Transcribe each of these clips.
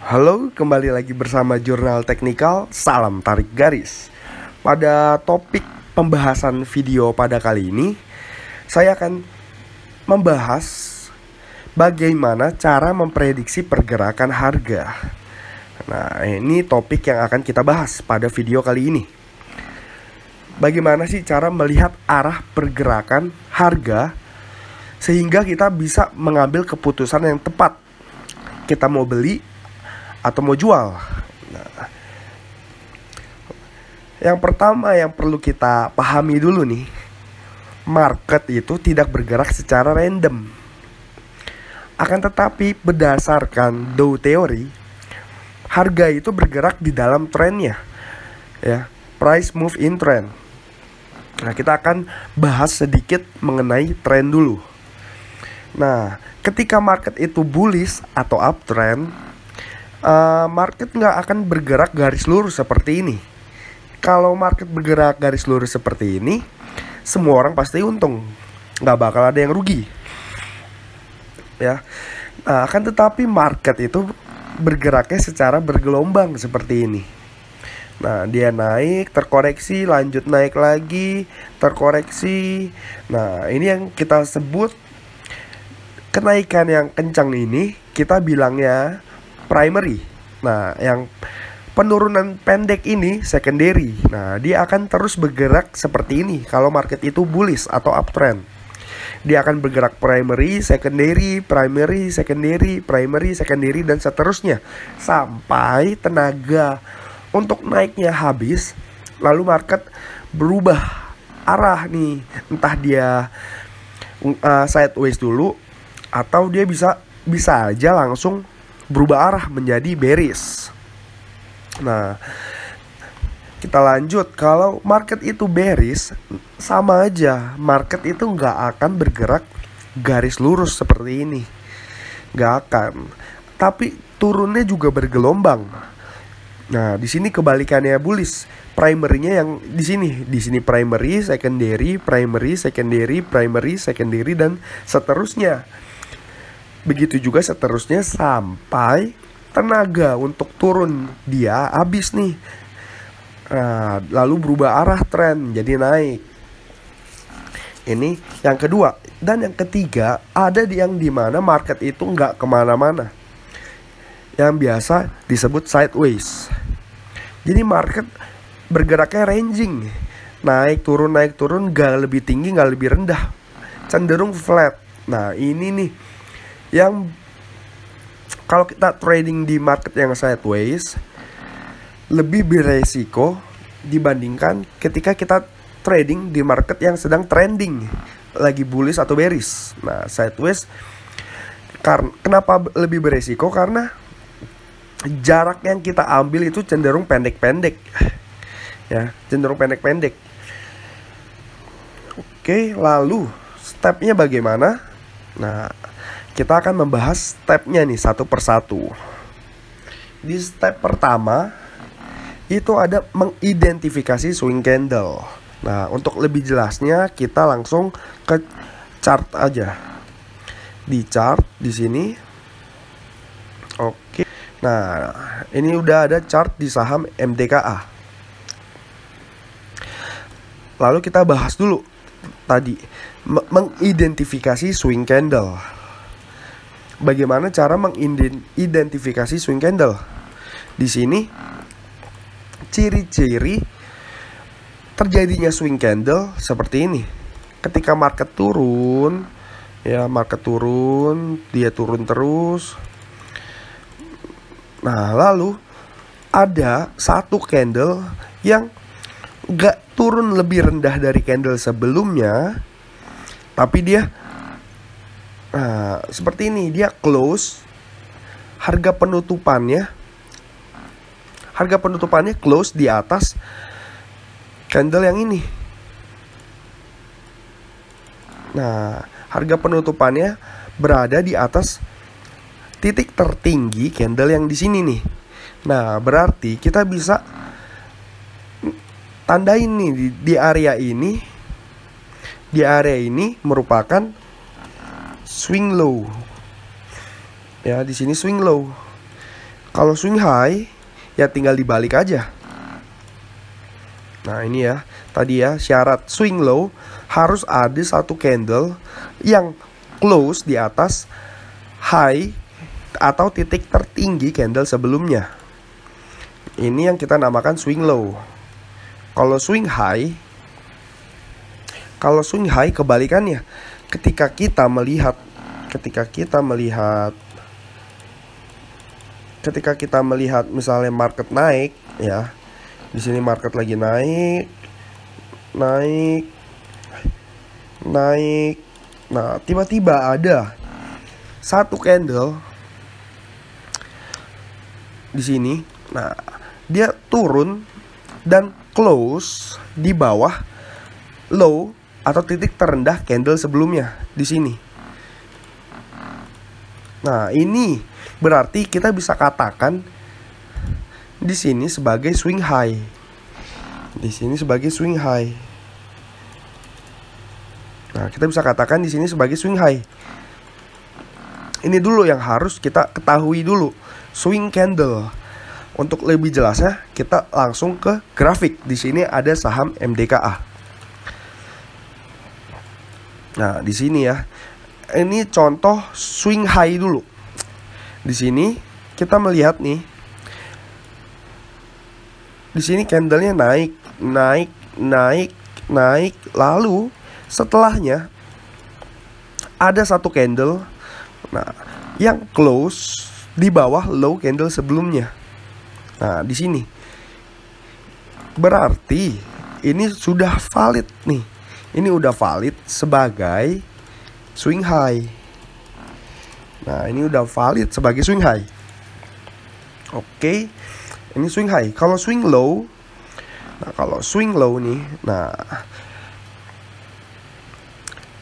Halo, kembali lagi bersama Jurnal Teknikal, salam tarik garis. Pada topik pembahasan video pada kali ini, saya akan membahas bagaimana cara memprediksi pergerakan harga. Nah, ini topik yang akan kita bahas pada video kali ini. Bagaimana sih cara melihat arah pergerakan harga sehingga kita bisa mengambil keputusan yang tepat. Kita mau beli atau mau jual. Nah, yang pertama yang perlu kita pahami dulu nih, market itu tidak bergerak secara random. Akan tetapi berdasarkan Dow Theory, harga itu bergerak di dalam trennya, ya, price move in trend. Nah, kita akan bahas sedikit mengenai tren dulu. Nah, ketika market itu bullish atau uptrend, market nggak akan bergerak garis lurus seperti ini. Kalau market bergerak garis lurus seperti ini, semua orang pasti untung, nggak bakal ada yang rugi, ya. Nah, akan tetapi market itu bergeraknya secara bergelombang seperti ini. Nah, dia naik, terkoreksi, lanjut naik lagi, terkoreksi. Nah, ini yang kita sebut kenaikan yang kencang ini, kita bilangnya primary. Nah, yang penurunan pendek ini secondary. Nah, dia akan terus bergerak seperti ini kalau market itu bullish atau uptrend. Dia akan bergerak primary, secondary, primary, secondary, primary, secondary, dan seterusnya sampai tenaga untuk naiknya habis, lalu market berubah arah nih. Entah dia sideways dulu, atau dia bisa aja langsung berubah arah menjadi bearish. Nah, kita lanjut. Kalau market itu bearish, sama aja, market itu nggak akan bergerak garis lurus seperti ini, nggak akan. Tapi turunnya juga bergelombang. Nah, di sini kebalikannya bullish. Primary-nya yang di sini primary, secondary, primary, secondary, primary, secondary, dan seterusnya. Begitu juga seterusnya sampai tenaga untuk turun dia habis nih. Nah, lalu berubah arah tren jadi naik. Ini yang kedua. Dan yang ketiga, ada yang dimana market itu nggak kemana-mana, yang biasa disebut sideways. Jadi market bergeraknya ranging, naik turun, gak lebih tinggi, gak lebih rendah, cenderung flat. Nah, ini nih yang kalau kita trading di market yang sideways lebih beresiko dibandingkan ketika kita trading di market yang sedang trending, lagi bullish atau bearish. Nah, sideways kenapa lebih beresiko? Karena jarak yang kita ambil itu cenderung pendek-pendek, ya, cenderung pendek-pendek. Oke, lalu stepnya bagaimana? Nah, kita akan membahas stepnya nih satu persatu. Di step pertama itu ada mengidentifikasi swing candle. Nah, untuk lebih jelasnya kita langsung ke chart aja. Di chart di sini. Oke. Nah, ini udah ada chart di saham MDKA. Lalu kita bahas dulu tadi mengidentifikasi swing candle. Bagaimana cara mengidentifikasi swing candle? Di sini ciri-ciri terjadinya swing candle seperti ini. Ketika market turun, ya, market turun, dia turun terus. Nah, lalu ada satu candle yang gak turun lebih rendah dari candle sebelumnya, tapi dia seperti ini, dia close, harga penutupannya close di atas candle yang ini. Nah, harga penutupannya berada di atas titik tertinggi candle yang di sini nih. Nah, berarti kita bisa tandain nih di area ini. Di area ini merupakan swing low. Ya, di sini swing low. Kalau swing high ya tinggal dibalik aja. Nah ini ya, tadi ya syarat swing low harus ada satu candle yang close di atas high atau titik tertinggi candle sebelumnya. Ini yang kita namakan swing low. Kalau swing high kebalikannya. Ketika kita melihat misalnya market naik ya. Di sini market lagi naik. Nah, tiba-tiba ada satu candle di sini. Nah, dia turun dan close di bawah low atau titik terendah candle sebelumnya di sini. Nah, ini berarti kita bisa katakan di sini sebagai swing high. Nah, kita bisa katakan di sini sebagai swing high. Ini dulu yang harus kita ketahui dulu, swing candle. Untuk lebih jelasnya, kita langsung ke grafik. Di sini ada saham MDKA. Nah, di sini ya. Ini contoh swing high dulu. Di sini kita melihat nih. Di sini candlenya naik, lalu setelahnya ada satu candle, nah, yang close di bawah low candle sebelumnya. Nah, di sini berarti ini sudah valid nih. Ini udah valid sebagai swing high. Nah, ini udah valid sebagai swing high. Oke. Ini swing high. Kalau swing low, nih, nah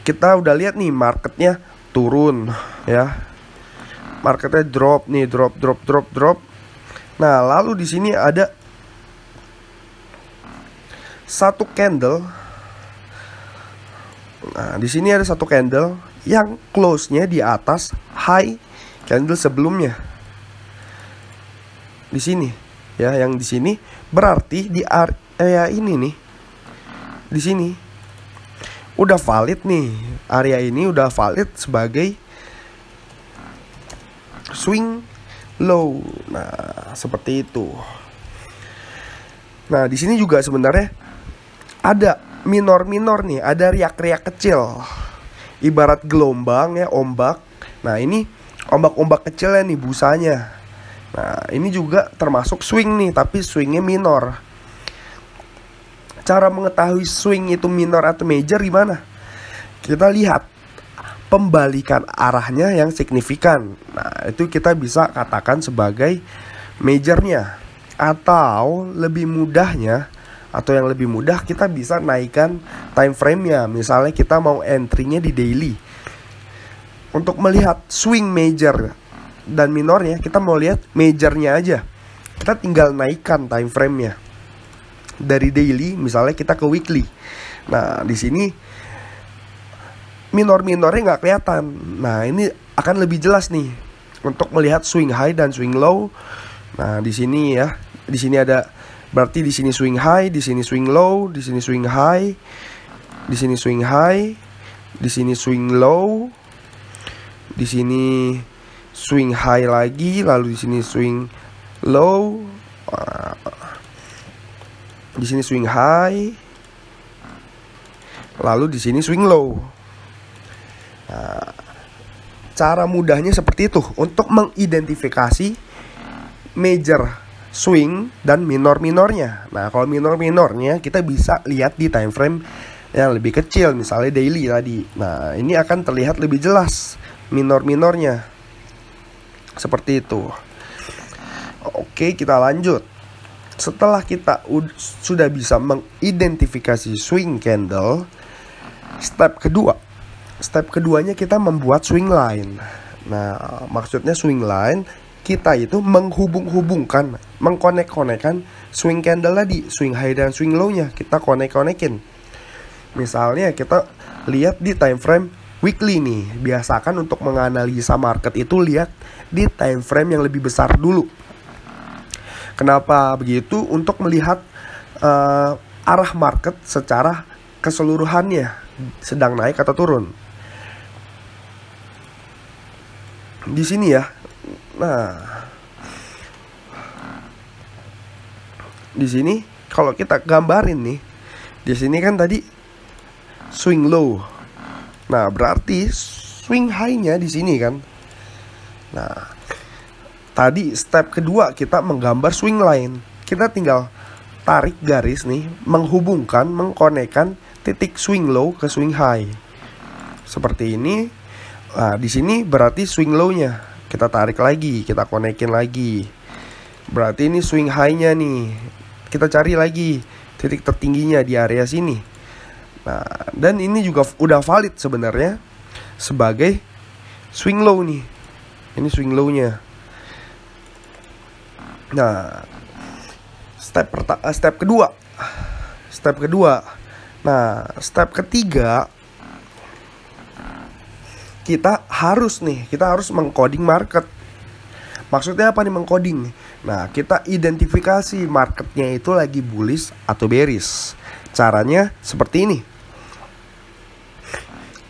kita udah lihat nih marketnya turun ya. Marketnya drop nih, drop. Nah, lalu di sini ada satu candle. Nah, di sini ada satu candle yang close-nya di atas high candle sebelumnya. Di sini ya, yang di sini berarti di area ini nih. Di sini udah valid nih. Area ini udah valid sebagai swing low. Nah, seperti itu. Nah, di sini juga sebenarnya ada minor nih, ada riak-riak kecil. Ibarat gelombang ya, ombak. Nah, ini ombak-ombak kecilnya nih busanya. Nah, ini juga termasuk swing nih, tapi swingnya minor. Cara mengetahui swing itu minor atau major gimana? Kita lihat pembalikan arahnya yang signifikan. Nah, itu kita bisa katakan sebagai majornya. Atau lebih mudahnya, atau yang lebih mudah, kita bisa naikkan time frame-nya. Misalnya kita mau entry-nya di daily. Untuk melihat swing major dan minornya, kita mau lihat majornya aja. Kita tinggal naikkan time frame-nya dari daily, misalnya kita ke weekly. Nah, di sini minor-minornya nggak kelihatan. Nah, ini akan lebih jelas nih untuk melihat swing high dan swing low. Nah, di sini ya, di sini ada, berarti di sini swing high, di sini swing low, di sini swing high, di sini swing high, di sini swing low, di sini swing high lagi, lalu di sini swing low, di sini swing high, lalu di sini swing low. Nah, cara mudahnya seperti itu untuk mengidentifikasi major swing dan minor-minornya. Nah, kalau minor-minornya kita bisa lihat di time frame yang lebih kecil, misalnya daily tadi. Nah, ini akan terlihat lebih jelas minor-minornya. Seperti itu. Oke, kita lanjut. Setelah kita sudah bisa mengidentifikasi swing candle, step keduanya kita membuat swing line. Nah, maksudnya swing line, kita itu menghubung-hubungkan, mengkonek-konekkan swing candle tadi, swing high dan swing low-nya kita konek-konekin. Misalnya kita lihat di time frame weekly nih. Biasakan untuk menganalisa market itu lihat di time frame yang lebih besar dulu. Kenapa begitu? Untuk melihat arah market secara keseluruhannya sedang naik atau turun. Di sini ya. Nah, di sini kalau kita gambarin nih, di sini kan tadi swing low. Nah, berarti swing high-nya di sini kan. Nah, tadi step kedua kita menggambar swing line. Kita tinggal tarik garis nih, menghubungkan, mengkonekkan titik swing low ke swing high. Seperti ini. Nah, di sini berarti swing low-nya. Kita tarik lagi, kita konekin lagi. Berarti ini swing high-nya nih. Kita cari lagi titik tertingginya di area sini. Nah, dan ini juga udah valid sebenarnya sebagai swing low nih. Ini swing low-nya. Nah, step kedua. Nah, step ketiga kita harus mengcoding market. Maksudnya apa nih mengcoding? Nah, kita identifikasi marketnya itu lagi bullish atau bearish. Caranya seperti ini.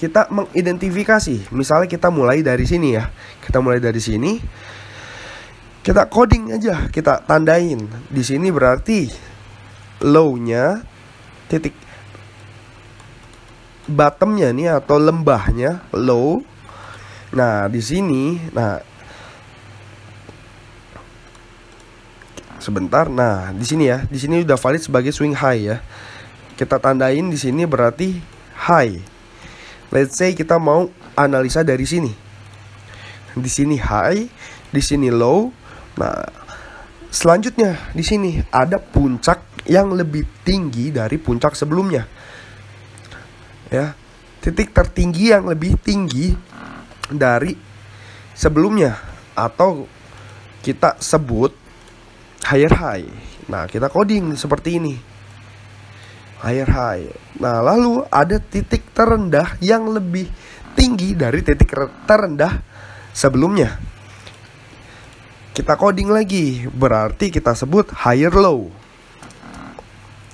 Kita mengidentifikasi, misalnya kita mulai dari sini ya. Kita mulai dari sini. Kita coding aja, kita tandain. Di sini berarti low-nya, titik bottom-nya nih atau lembahnya low. Nah, di sini, nah sebentar. Nah, di sini ya. Di sini udah valid sebagai swing high ya. Kita tandain di sini berarti high. Let's say kita mau analisa dari sini. Di sini high, di sini low. Nah, selanjutnya di sini ada puncak yang lebih tinggi dari puncak sebelumnya. Ya, titik tertinggi yang lebih tinggi dari sebelumnya atau kita sebut higher high. Nah, kita coding seperti ini. Higher high. Nah, lalu ada titik terendah yang lebih tinggi dari titik terendah sebelumnya. Kita coding lagi, berarti kita sebut higher low.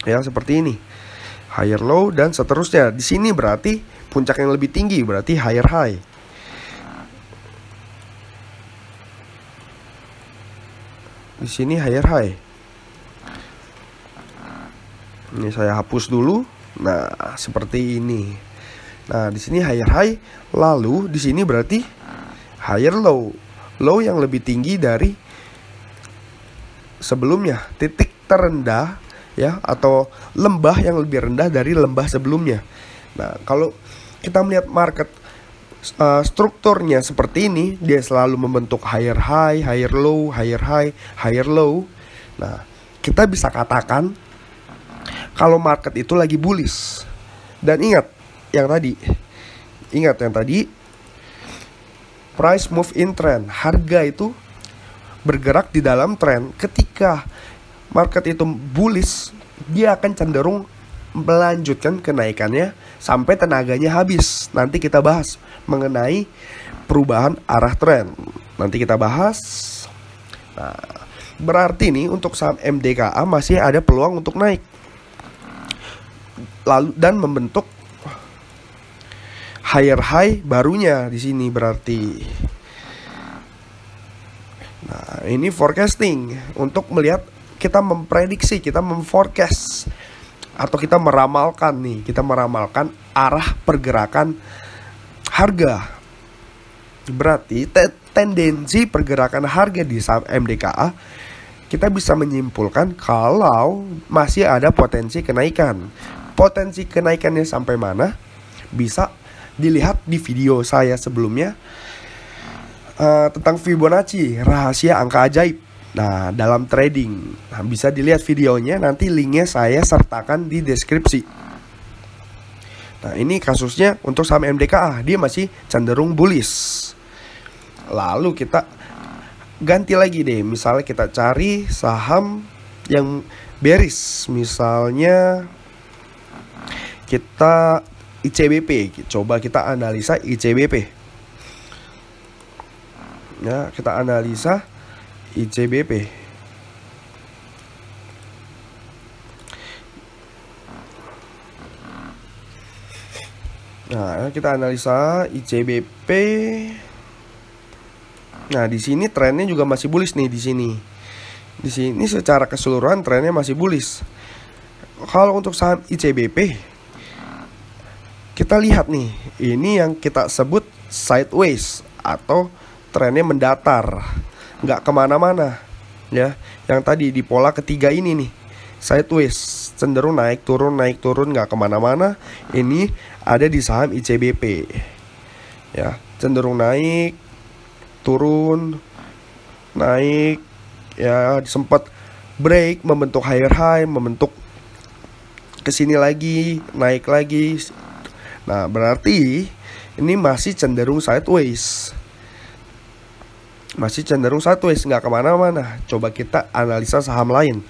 Ya, seperti ini. Higher low dan seterusnya. Di sini berarti puncak yang lebih tinggi, berarti higher high. Di sini higher high. Ini saya hapus dulu. Nah, seperti ini. Nah, di sini higher high, lalu di sini berarti higher low. Low yang lebih tinggi dari sebelumnya, titik terendah ya, atau lembah yang lebih rendah dari lembah sebelumnya. Nah, kalau kita melihat market strukturnya seperti ini, dia selalu membentuk higher high, higher low, higher high, higher low. Nah, kita bisa katakan kalau market itu lagi bullish. Dan ingat yang tadi, price move in trend. Harga itu bergerak di dalam tren. Ketika market itu bullish, dia akan cenderung melanjutkan kenaikannya sampai tenaganya habis. Nanti kita bahas mengenai perubahan arah tren. Nanti kita bahas. Nah, berarti nih untuk saham MDKA masih ada peluang untuk naik. Lalu dan membentuk higher high barunya di sini berarti. Nah, ini forecasting untuk melihat, kita memprediksi, kita memforecast atau kita meramalkan arah pergerakan harga. Berarti tendensi pergerakan harga di saham MDKA kita bisa menyimpulkan kalau masih ada potensi kenaikan. Potensi kenaikannya sampai mana bisa dilihat di video saya sebelumnya tentang Fibonacci, rahasia angka ajaib. Nah, dalam trading. Nah, bisa dilihat videonya, nanti linknya saya sertakan di deskripsi. Nah, ini kasusnya untuk saham MDKA, dia masih cenderung bullish. Lalu kita ganti lagi deh, misalnya kita cari saham yang bearish, misalnya kita ICBP. Coba kita analisa ICBP. Ya, kita analisa ICBP. Nah, kita analisa ICBP. Nah, di sini trennya juga masih bullish nih di sini. Di sini secara keseluruhan trennya masih bullish. Kalau untuk saham ICBP, kita lihat nih, ini yang kita sebut sideways atau trennya mendatar, nggak kemana-mana, ya. Yang tadi di pola ketiga ini nih, sideways, cenderung naik turun, nggak kemana-mana. Ini ada di saham ICBP, ya, cenderung naik, turun, naik, ya, sempat break, membentuk higher high, membentuk kesini lagi, naik lagi. Nah, berarti ini masih cenderung sideways. Masih cenderung sideways, nggak kemana-mana. Coba kita analisa saham lain.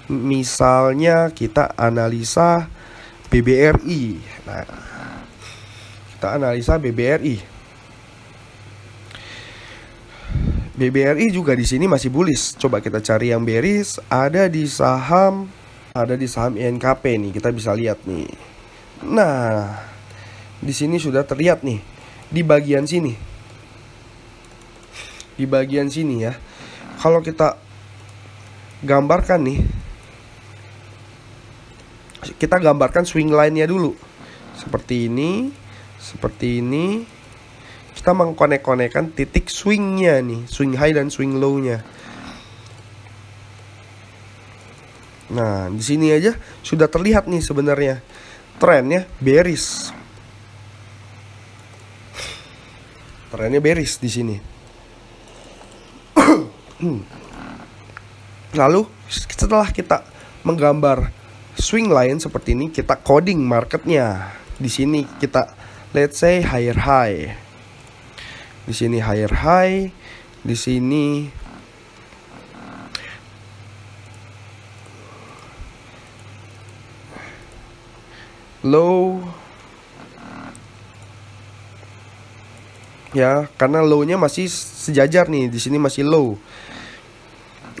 Misalnya kita analisa BBRI. Nah, kita analisa BBRI. BBRI juga di sini masih bullish. Coba kita cari yang bearish. Ada di saham INKP nih. Kita bisa lihat nih. Nah, di sini sudah terlihat nih di bagian sini. Di bagian sini ya. Kalau kita gambarkan nih, kita gambarkan swing line-nya dulu. Seperti ini, seperti ini. Kita mengkonek-konekkan titik swing-nya nih, swing high dan swing low-nya. Nah, di sini aja sudah terlihat nih sebenarnya trennya bearish. Trennya bearish di sini. Lalu setelah kita menggambar swing line seperti ini, kita coding marketnya. Di sini kita let's say higher high. Di sini higher high, di sini low. Ya, karena low-nya masih sejajar nih, di sini masih low.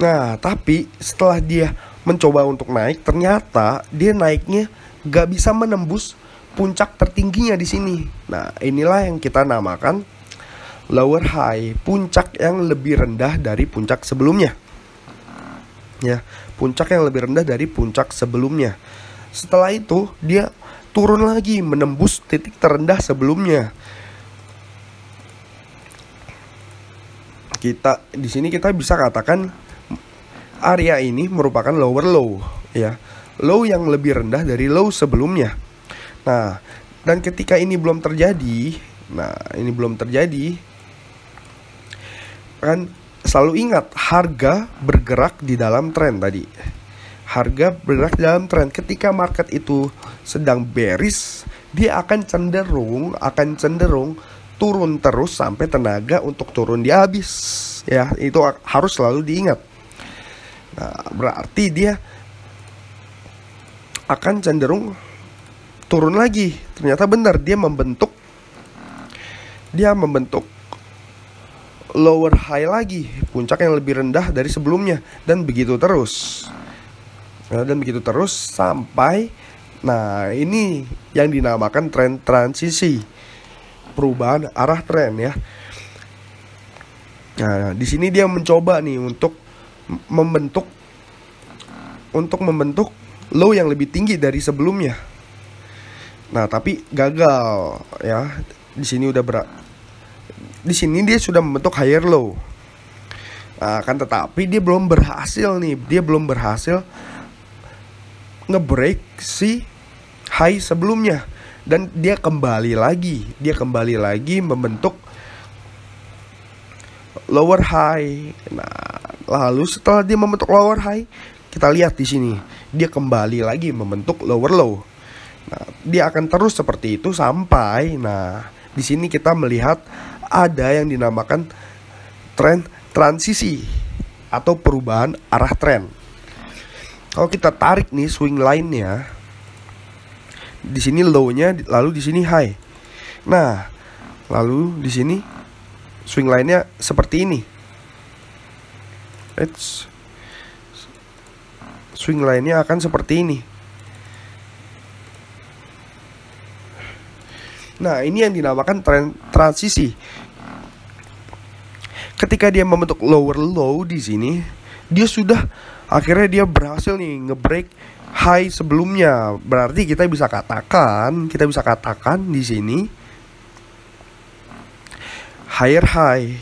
Nah, tapi setelah dia mencoba untuk naik, ternyata dia naiknya gak bisa menembus puncak tertingginya di sini. Nah, inilah yang kita namakan lower high, puncak yang lebih rendah dari puncak sebelumnya. Ya, puncak yang lebih rendah dari puncak sebelumnya. Setelah itu dia turun lagi menembus titik terendah sebelumnya. Di sini kita bisa katakan area ini merupakan lower low, ya. Low yang lebih rendah dari low sebelumnya. Nah, dan ketika ini belum terjadi, kan selalu ingat harga bergerak di dalam tren tadi. Harga bergerak di dalam tren. Ketika market itu sedang bearish, dia akan cenderung turun terus sampai tenaga untuk turun dia habis. Ya, itu harus selalu diingat. Nah, berarti dia akan cenderung turun lagi. Ternyata benar, dia membentuk lower high lagi, puncak yang lebih rendah dari sebelumnya, dan begitu terus. Sampai, nah, ini yang dinamakan tren transisi, perubahan arah tren ya. Nah, di sini dia mencoba nih untuk membentuk low yang lebih tinggi dari sebelumnya. Nah, tapi gagal ya. Di sini dia sudah membentuk higher low. Nah, kan tetapi dia belum berhasil nge-break si high sebelumnya, dan dia kembali lagi membentuk lower high. Nah, lalu setelah dia membentuk lower high, kita lihat di sini dia kembali lagi membentuk lower low. Nah, dia akan terus seperti itu sampai, nah, di sini kita melihat ada yang dinamakan tren transisi atau perubahan arah tren. Kalau kita tarik nih swing line-nya, di sini low-nya, lalu di sini high. Nah, lalu di sini swing line-nya seperti ini. Swing line-nya akan seperti ini. Nah, ini yang dinamakan tren transisi. Ketika dia membentuk lower low di sini, dia sudah akhirnya dia berhasil nih nge-break high sebelumnya. Berarti kita bisa katakan di sini higher high.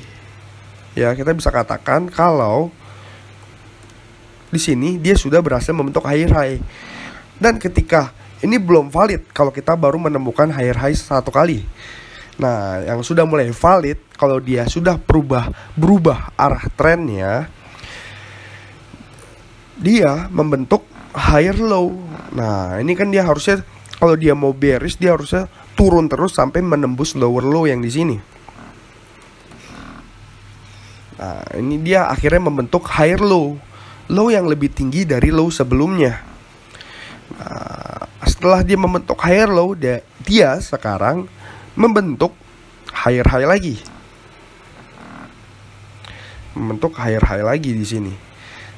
Ya, kita bisa katakan kalau di sini dia sudah berhasil membentuk higher high. Dan ketika ini belum valid kalau kita baru menemukan higher high satu kali. Nah, yang sudah mulai valid kalau dia sudah berubah arah trennya, dia membentuk higher low. Nah, ini kan dia harusnya kalau dia mau bearish dia harusnya turun terus sampai menembus lower low yang di sini. Nah, ini dia akhirnya membentuk higher low, low yang lebih tinggi dari low sebelumnya. Nah, setelah dia membentuk higher low, dia sekarang membentuk higher high lagi. Membentuk higher high lagi di sini.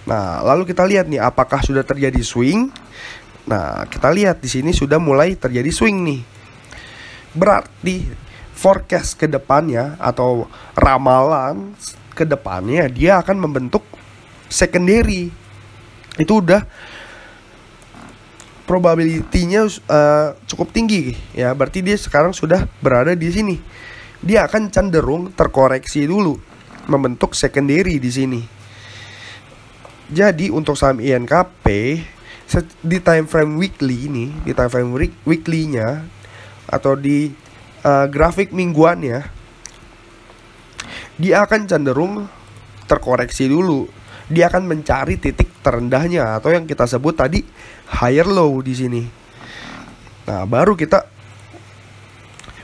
Nah, lalu kita lihat nih apakah sudah terjadi swing. Nah, kita lihat di sini sudah mulai terjadi swing nih. Berarti forecast ke depannya atau ramalan ke depannya dia akan membentuk secondary. Itu udah probability-nya cukup tinggi ya. Berarti dia sekarang sudah berada di sini. Dia akan cenderung terkoreksi dulu, membentuk secondary di sini. Jadi untuk saham INKP di time frame weekly ini, di time frame weekly-nya atau di grafik mingguannya, dia akan cenderung terkoreksi dulu. Dia akan mencari titik terendahnya atau yang kita sebut tadi higher low di sini. Nah, baru kita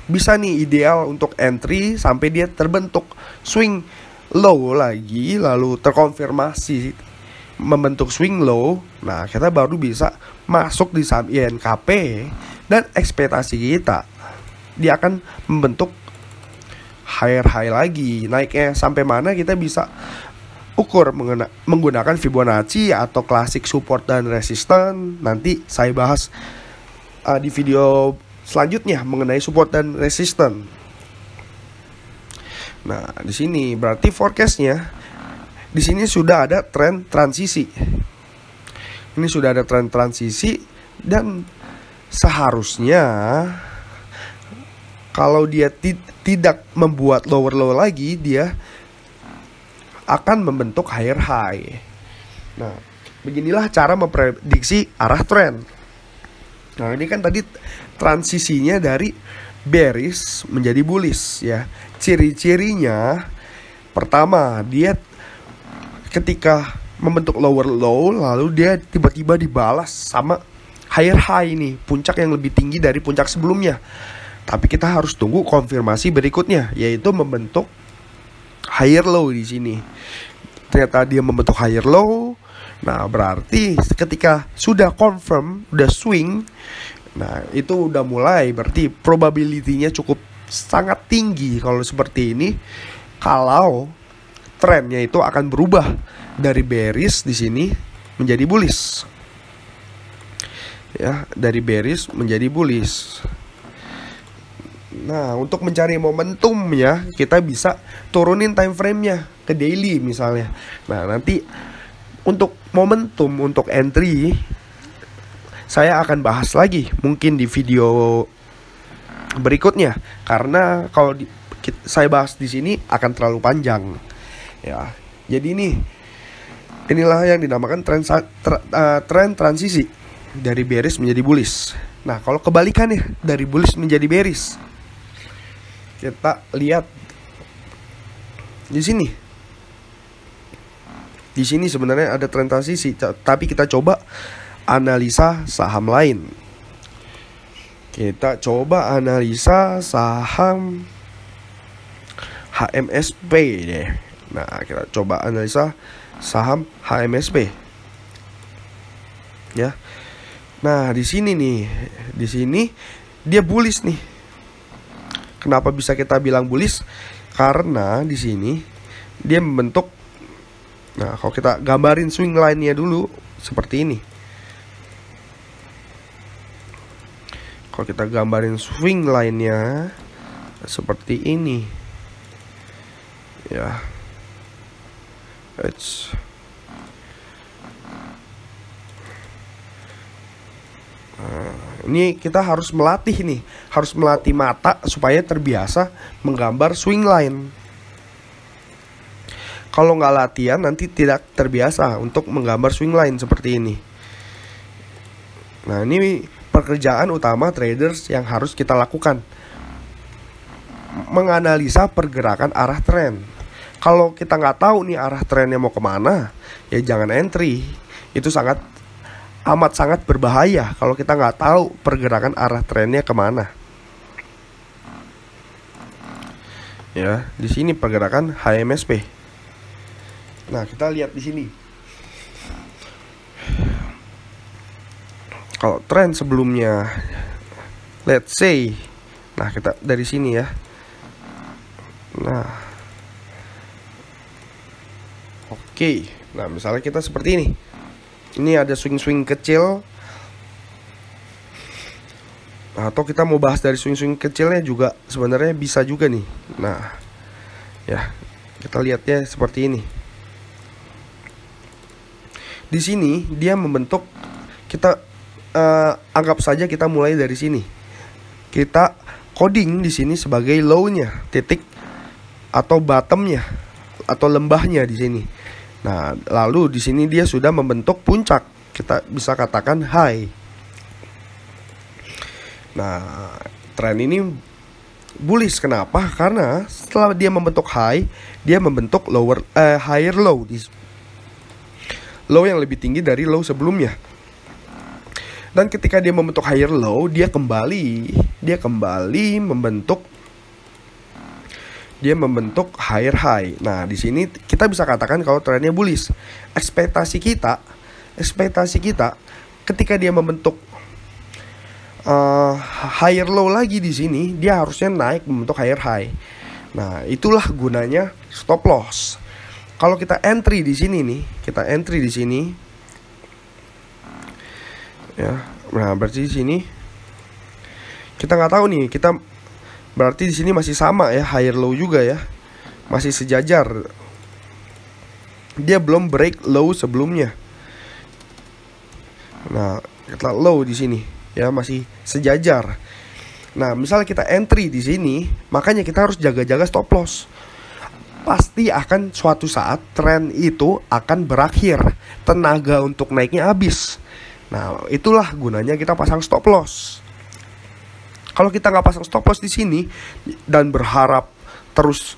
bisa nih ideal untuk entry sampai dia terbentuk swing low lagi, lalu terkonfirmasi membentuk swing low. Nah, kita baru bisa masuk di saham INKP dan ekspektasi kita dia akan membentuk higher high lagi. Naiknya sampai mana kita bisa ukur menggunakan Fibonacci atau classic support dan resistance. Nanti saya bahas di video selanjutnya mengenai support dan resistance. Nah, di sini berarti forecastnya di sini sudah ada tren transisi. Ini sudah ada tren transisi dan seharusnya kalau dia tidak membuat lower low lagi, dia akan membentuk higher high. Nah, beginilah cara memprediksi arah tren. Nah, ini kan tadi transisinya dari bearish menjadi bullish ya. Ciri-cirinya pertama, dia ketika membentuk lower low lalu dia tiba-tiba dibalas sama higher high nih, puncak yang lebih tinggi dari puncak sebelumnya. Tapi kita harus tunggu konfirmasi berikutnya, yaitu membentuk higher low di sini. Ternyata dia membentuk higher low. Nah, berarti ketika sudah confirm, udah swing, nah itu udah mulai, berarti probability-nya cukup sangat tinggi kalau seperti ini. Kalau trennya itu akan berubah dari bearish di sini menjadi bullish. Ya, dari bearish menjadi bullish. Nah, untuk mencari momentum ya, kita bisa turunin time frame-nya ke daily misalnya. Nah, nanti untuk momentum, untuk entry saya akan bahas lagi mungkin di video berikutnya, karena kalau saya bahas di sini akan terlalu panjang ya. Jadi inilah yang dinamakan tren transisi dari bearish menjadi bullish. Nah, kalau kebalikannya dari bullish menjadi bearish, kita lihat di sini. Di sini sebenarnya ada tren transisi, tapi kita coba analisa saham lain. Kita coba analisa saham HMSP deh. Nah, kita coba analisa saham HMSP. Ya. Nah, di sini dia bullish nih. Kenapa bisa kita bilang bullish? Karena di sini dia membentuk. Nah, kalau kita gambarin swing line-nya dulu seperti ini. Kalau kita gambarin swing line-nya seperti ini ya. Ini kita harus melatih nih, harus melatih mata supaya terbiasa menggambar swing line. Kalau nggak latihan nanti tidak terbiasa untuk menggambar swing line seperti ini. Nah, ini pekerjaan utama traders yang harus kita lakukan, menganalisa pergerakan arah tren. Kalau kita nggak tahu nih arah trennya mau kemana, ya jangan entry. Itu amat sangat berbahaya kalau kita nggak tahu pergerakan arah trennya kemana. Ya, di sini pergerakan HMSP. Nah, kita lihat di sini. Kalau tren sebelumnya, let's say, nah kita dari sini ya. Nah, oke. Nah, misalnya kita seperti ini. Ini ada swing-swing kecil. Atau kita mau bahas dari swing-swing kecilnya juga sebenarnya bisa juga nih. Nah, ya, kita lihatnya seperti ini. Di sini dia membentuk, kita anggap saja kita mulai dari sini. Kita coding di sini sebagai low-nya, titik atau bottom-nya atau lembahnya di sini. Nah, lalu di sini dia sudah membentuk puncak. Kita bisa katakan high. Nah, tren ini bullish. Kenapa? Karena setelah dia membentuk high, dia membentuk higher low, low yang lebih tinggi dari low sebelumnya. Dan ketika dia membentuk higher low, dia kembali membentuk higher high. Nah, di sini kita bisa katakan kalau trennya bullish. Ekspektasi kita ketika dia membentuk higher low lagi di sini, dia harusnya naik membentuk higher high. Nah, itulah gunanya stop loss. Kalau kita entry di sini nih, ya. Nah, berarti di sini kita nggak tahu nih, kita berarti di sini masih sama ya, higher low juga ya, masih sejajar. Dia belum break low sebelumnya. Nah, kita low di sini ya, masih sejajar. Nah, misalnya kita entry di sini, makanya kita harus jaga-jaga stop loss. Pasti akan suatu saat tren itu akan berakhir, tenaga untuk naiknya habis. Nah, itulah gunanya kita pasang stop loss. Kalau kita nggak pasang stop loss di sini dan berharap terus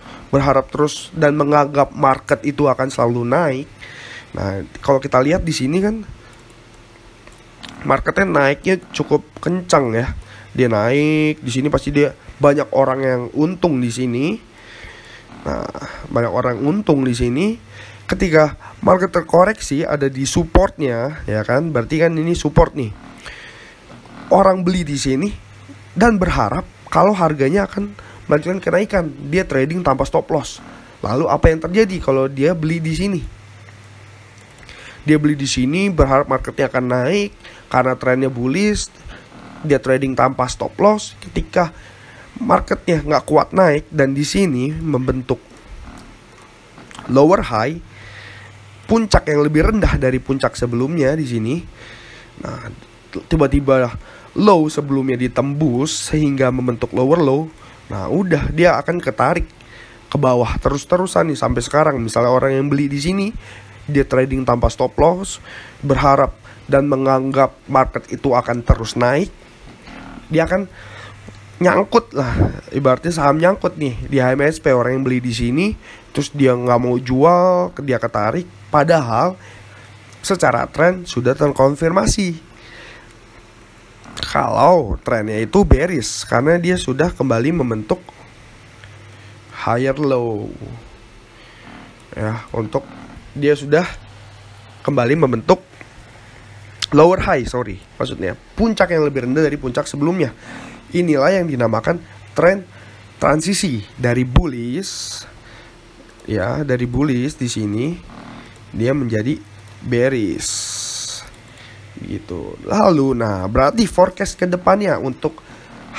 dan menganggap market itu akan selalu naik. Nah, kalau kita lihat di sini kan marketnya naiknya cukup kencang ya. Dia naik di sini, pasti dia banyak orang yang untung di sini. Nah, banyak orang untung di sini. Ketika market terkoreksi ada di supportnya, ya kan? Berarti kan ini support nih. Orang beli di sini dan berharap kalau harganya akan melanjutkan kenaikan. Dia trading tanpa stop loss. Lalu apa yang terjadi kalau dia beli di sini? Dia beli di sini berharap marketnya akan naik karena trennya bullish. Dia trading tanpa stop loss. Ketika marketnya nggak kuat naik dan di sini membentuk lower high, puncak yang lebih rendah dari puncak sebelumnya di sini. Nah, tiba-tiba low sebelumnya ditembus sehingga membentuk lower low. Nah, udah dia akan ketarik ke bawah terus-terusan nih sampai sekarang. Misalnya orang yang beli di sini, dia trading tanpa stop loss, berharap dan menganggap market itu akan terus naik. Dia akan nyangkut lah, ibaratnya saham nyangkut nih di HMSP. Orang yang beli di sini terus dia nggak mau jual, dia ketarik, padahal secara tren sudah terkonfirmasi kalau trennya itu bearish karena dia sudah kembali membentuk higher low ya, untuk dia sudah kembali membentuk lower high, maksudnya puncak yang lebih rendah dari puncak sebelumnya. Inilah yang dinamakan tren transisi dari bullish ya, dari bullish di sini dia menjadi bearish gitu. Lalu nah, berarti forecast ke depannya untuk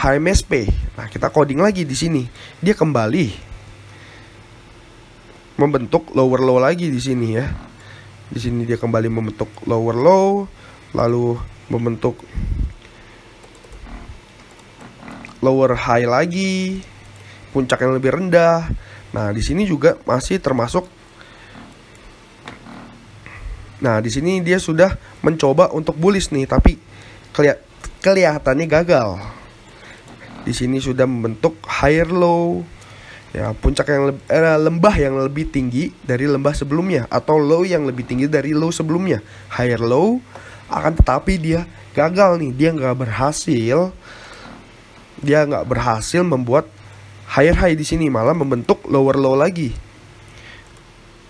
HMSP. Nah, kita coding lagi di sini. Dia kembali membentuk lower low lagi di sini ya. Di sini dia kembali membentuk lower low, lalu membentuk lower high lagi, puncak yang lebih rendah. Nah, di sini juga masih termasuk. Nah, di sini dia sudah mencoba untuk bullish nih, tapi kelihatannya gagal. Di sini sudah membentuk higher low, ya, puncak yang lembah yang lebih tinggi dari lembah sebelumnya, atau low yang lebih tinggi dari low sebelumnya, higher low. Akan tetapi dia gagal nih, dia nggak berhasil membuat higher high di sini, malah membentuk lower low lagi,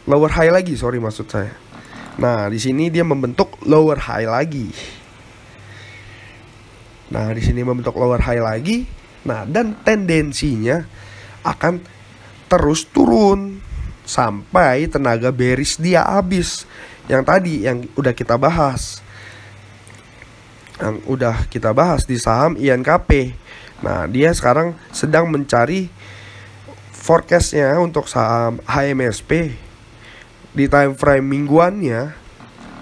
lower high lagi, sorry maksud saya. Nah, di sini dia membentuk lower high lagi. Nah, di sini membentuk lower high lagi. Nah, dan tendensinya akan terus turun sampai tenaga bearish dia habis. Yang tadi yang udah kita bahas. Yang udah kita bahas di saham INKP. Nah, dia sekarang sedang mencari forecastnya untuk saham HMSP di time frame mingguannya.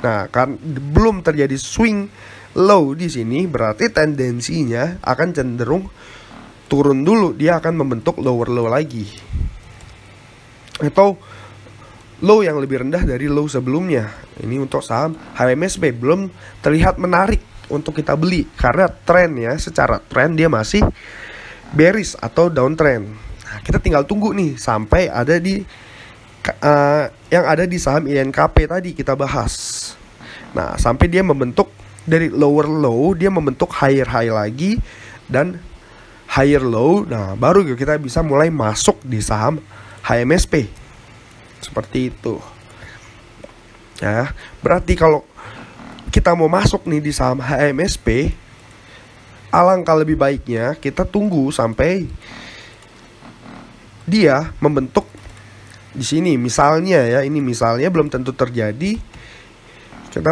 Nah, kan belum terjadi swing low di sini, berarti tendensinya akan cenderung turun dulu. Dia akan membentuk lower low lagi, atau low yang lebih rendah dari low sebelumnya. Ini untuk saham HMSP belum terlihat menarik untuk kita beli, karena trennya, secara tren dia masih bearish atau downtrend. Nah, kita tinggal tunggu nih sampai ada di yang ada di saham INKP tadi kita bahas. Nah, sampai dia membentuk dari lower low, dia membentuk higher high lagi dan higher low. Nah, baru kita bisa mulai masuk di saham HMSP. Seperti itu. Ya, berarti kalau kita mau masuk nih di saham HMSP, alangkah lebih baiknya kita tunggu sampai dia membentuk di sini. Misalnya ya, ini misalnya belum tentu terjadi. Kita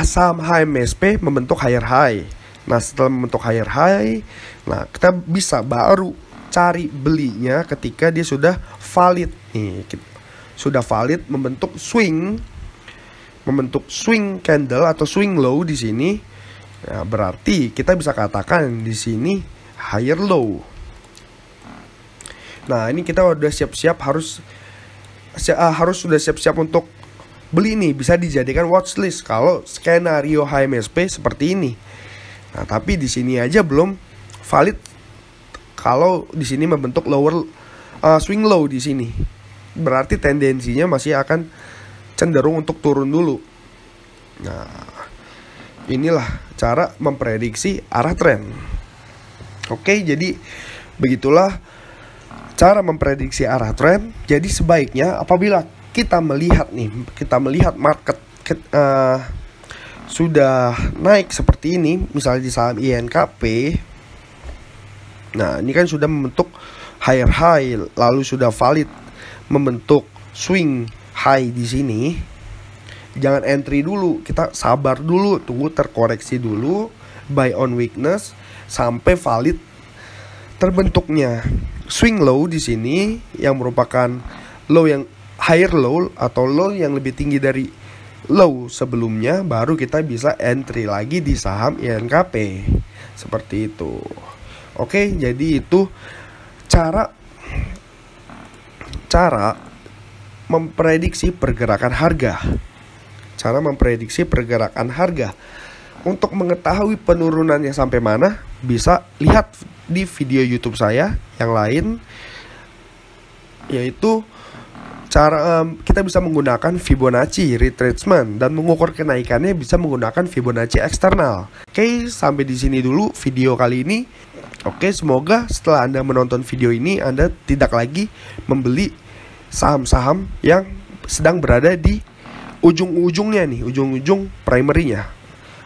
saham HMSP membentuk higher high. Nah, setelah membentuk higher high, nah kita bisa baru cari belinya ketika dia sudah valid nih. Sudah valid membentuk swing candle atau swing low di sini. Nah, berarti kita bisa katakan di sini higher low. Nah, ini kita udah siap-siap harus sudah siap-siap untuk beli nih, bisa dijadikan watchlist kalau skenario HMSP seperti ini. Nah, tapi di sini aja belum valid kalau di sini membentuk lower swing low di sini. Berarti tendensinya masih akan cenderung untuk turun dulu. Nah, inilah cara memprediksi arah tren. Oke, jadi begitulah cara memprediksi arah tren. Jadi sebaiknya apabila kita melihat market sudah naik seperti ini, misalnya di saham INKP. Nah, ini kan sudah membentuk higher high, lalu sudah valid membentuk swing high di sini. Jangan entry dulu, kita sabar dulu, tunggu terkoreksi dulu, buy on weakness sampai valid terbentuknya swing low di sini yang merupakan low yang higher low atau low yang lebih tinggi dari low sebelumnya, baru kita bisa entry lagi di saham INKP. Seperti itu. Oke, jadi itu cara memprediksi pergerakan harga. Cara memprediksi pergerakan harga. Untuk mengetahui penurunannya sampai mana, bisa lihat di video YouTube saya yang lain, yaitu cara kita bisa menggunakan Fibonacci retracement dan mengukur kenaikannya bisa menggunakan Fibonacci eksternal. Oke, sampai di sini dulu video kali ini. Oke, semoga setelah Anda menonton video ini Anda tidak lagi membeli saham-saham yang sedang berada di ujung-ujungnya nih, ujung-ujung primary-nya.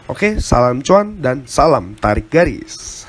Oke, salam cuan dan salam tarik garis.